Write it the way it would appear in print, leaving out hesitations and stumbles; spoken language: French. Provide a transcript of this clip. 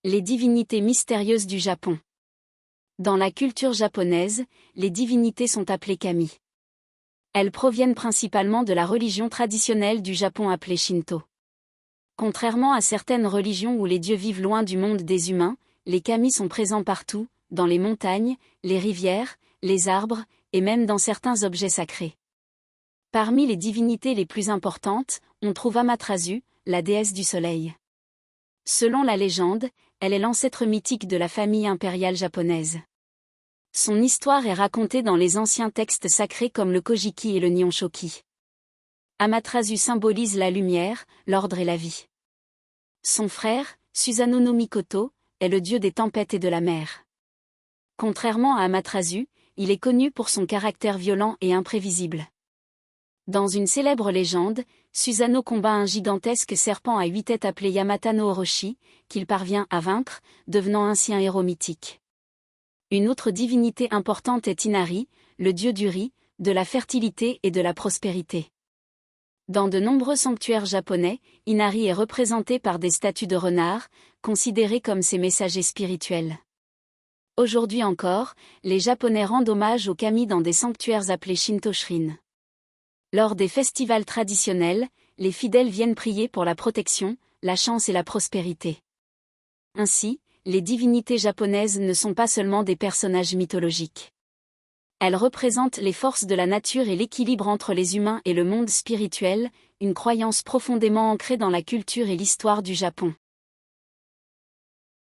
Les divinités mystérieuses du Japon. Dans la culture japonaise, les divinités sont appelées kami. Elles proviennent principalement de la religion traditionnelle du Japon appelée Shinto. Contrairement à certaines religions où les dieux vivent loin du monde des humains, les kami sont présents partout, dans les montagnes, les rivières, les arbres, et même dans certains objets sacrés. Parmi les divinités les plus importantes, on trouve Amaterasu, la déesse du soleil. Selon la légende, elle est l'ancêtre mythique de la famille impériale japonaise. Son histoire est racontée dans les anciens textes sacrés comme le Kojiki et le Nihonshoki. Amaterasu symbolise la lumière, l'ordre et la vie. Son frère, Susanoo no Mikoto, est le dieu des tempêtes et de la mer. Contrairement à Amaterasu, il est connu pour son caractère violent et imprévisible. Dans une célèbre légende, Susanoo combat un gigantesque serpent à 8 têtes appelé Yamata no Orochi, qu'il parvient à vaincre, devenant ainsi un héros mythique. Une autre divinité importante est Inari, le dieu du riz, de la fertilité et de la prospérité. Dans de nombreux sanctuaires japonais, Inari est représenté par des statues de renards, considérés comme ses messagers spirituels. Aujourd'hui encore, les Japonais rendent hommage aux kami dans des sanctuaires appelés Shinto Shrine. Lors des festivals traditionnels, les fidèles viennent prier pour la protection, la chance et la prospérité. Ainsi, les divinités japonaises ne sont pas seulement des personnages mythologiques. Elles représentent les forces de la nature et l'équilibre entre les humains et le monde spirituel, une croyance profondément ancrée dans la culture et l'histoire du Japon.